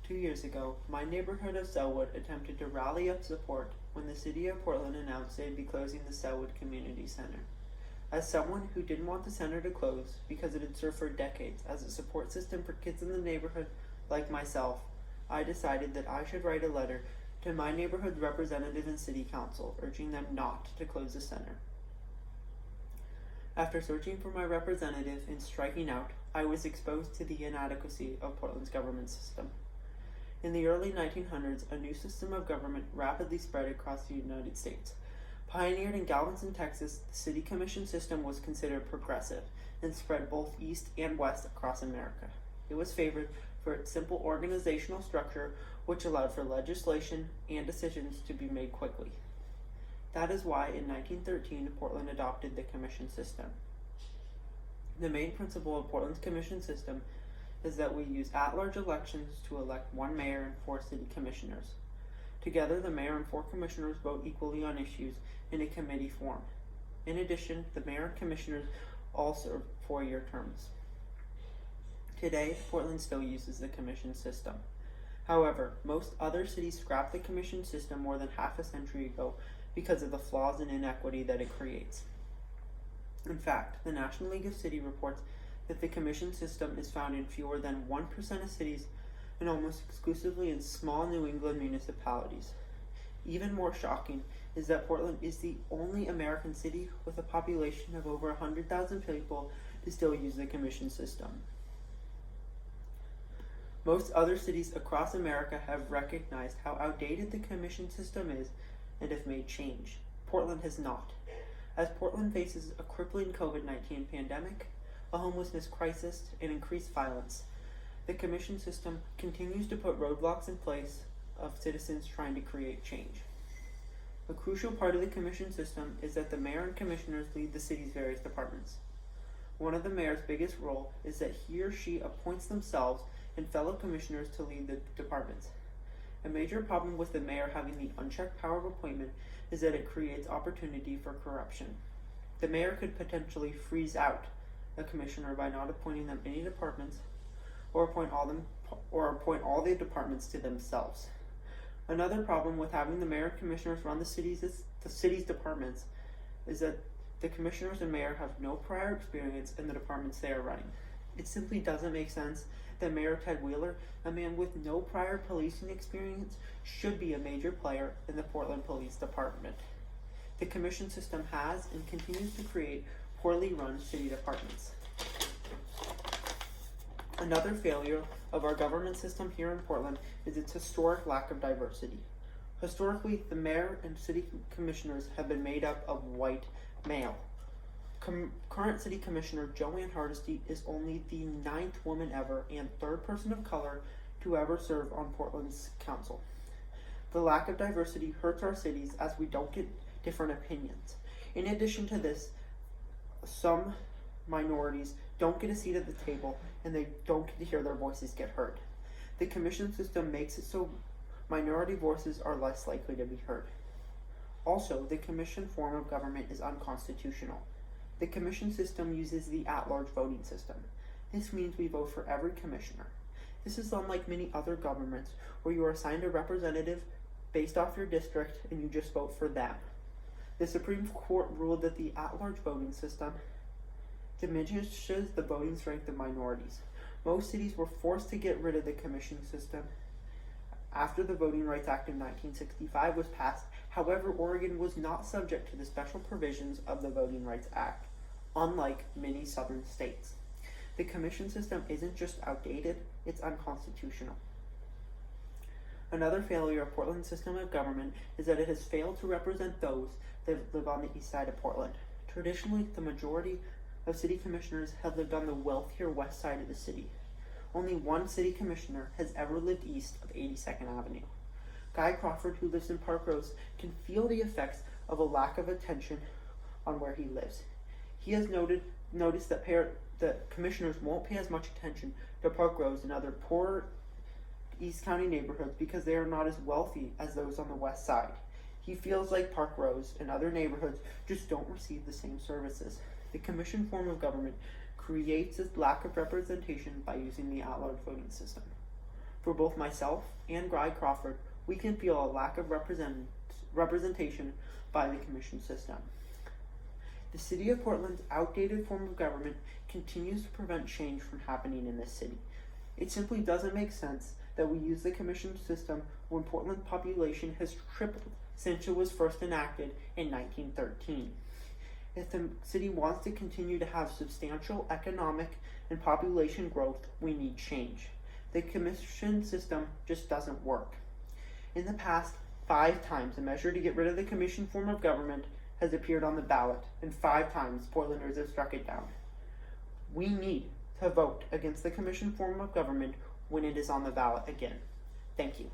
2 years ago, my neighborhood of Selwood attempted to rally up support when the city of Portland announced they'd be closing the Selwood Community Center. As someone who didn't want the center to close because it had served for decades as a support system for kids in the neighborhood like myself, I decided that I should write a letter to my neighborhood's representative and city council urging them not to close the center. After searching for my representative and striking out, I was exposed to the inadequacy of Portland's government system. In the early 1900s, a new system of government rapidly spread across the United States. Pioneered in Galveston, Texas, the city commission system was considered progressive and spread both east and west across America. It was favored for its simple organizational structure, which allowed for legislation and decisions to be made quickly. That is why in 1913, Portland adopted the commission system. The main principle of Portland's commission system is that we use at-large elections to elect one mayor and 4 city commissioners. Together, the mayor and 4 commissioners vote equally on issues in a committee form. In addition, the mayor and commissioners all serve 4-year terms. Today, Portland still uses the commission system. However, most other cities scrapped the commission system more than half a century ago because of the flaws and inequity that it creates. In fact, the National League of Cities reports that the commission system is found in fewer than 1% of cities and almost exclusively in small New England municipalities. Even more shocking is that Portland is the only American city with a population of over 100,000 people to still use the commission system. Most other cities across America have recognized how outdated the commission system is and have made change. Portland has not. As Portland faces a crippling COVID-19 pandemic, a homelessness crisis, and increased violence, the commission system continues to put roadblocks in place of citizens trying to create change. A crucial part of the commission system is that the mayor and commissioners lead the city's various departments. One of the mayor's biggest role is that he or she appoints themselves and fellow commissioners to lead the departments. A major problem with the mayor having the unchecked power of appointment is that it creates opportunity for corruption. The mayor could potentially freeze out a commissioner by not appointing them any departments, or appoint all the departments to themselves. Another problem with having the mayor and commissioners run the city's departments is that the commissioners and mayor have no prior experience in the departments they are running. It simply doesn't make sense that Mayor Ted Wheeler, a man with no prior policing experience, should be a major player in the Portland Police Department. The commission system has and continues to create poorly run city departments. Another failure of our government system here in Portland is its historic lack of diversity. Historically, the mayor and city commissioners have been made up of white male. Current city commissioner Joanne Hardesty is only the 9th woman ever and 3rd person of color to ever serve on Portland's council. The lack of diversity hurts our cities as we don't get different opinions. In addition to this, some minorities don't get a seat at the table and they don't get to hear their voices get heard. The commission system makes it so minority voices are less likely to be heard. Also, the commission form of government is unconstitutional. The commission system uses the at-large voting system. This means we vote for every commissioner. This is unlike many other governments where you are assigned a representative based off your district and you just vote for them. The Supreme Court ruled that the at-large voting system diminishes the voting strength of minorities. Most cities were forced to get rid of the commission system after the Voting Rights Act of 1965 was passed. However, Oregon was not subject to the special provisions of the Voting Rights Act, unlike many southern states. The commission system isn't just outdated, it's unconstitutional. Another failure of Portland's system of government is that it has failed to represent those that live on the east side of Portland. Traditionally, the majority of city commissioners have lived on the wealthier west side of the city. Only one city commissioner has ever lived east of 82nd Avenue. Guy Crawford, who lives in Park Rose, can feel the effects of a lack of attention on where he lives. He has noticed that commissioners won't pay as much attention to Park Rose and other poor East County neighborhoods because they are not as wealthy as those on the west side. He feels like Park Rose and other neighborhoods just don't receive the same services. The commission form of government creates this lack of representation by using the at-large voting system. For both myself and Guy Crawford, we can feel a lack of representation by the commission system. The City of Portland's outdated form of government continues to prevent change from happening in this city. It simply doesn't make sense that we use the commission system when Portland's population has tripled since it was first enacted in 1913. If the city wants to continue to have substantial economic and population growth, we need change. The commission system just doesn't work. In the past, 5 times a measure to get rid of the commission form of government has appeared on the ballot, and 5 times Portlanders have struck it down. We need to vote against the commission form of government when it is on the ballot again. Thank you.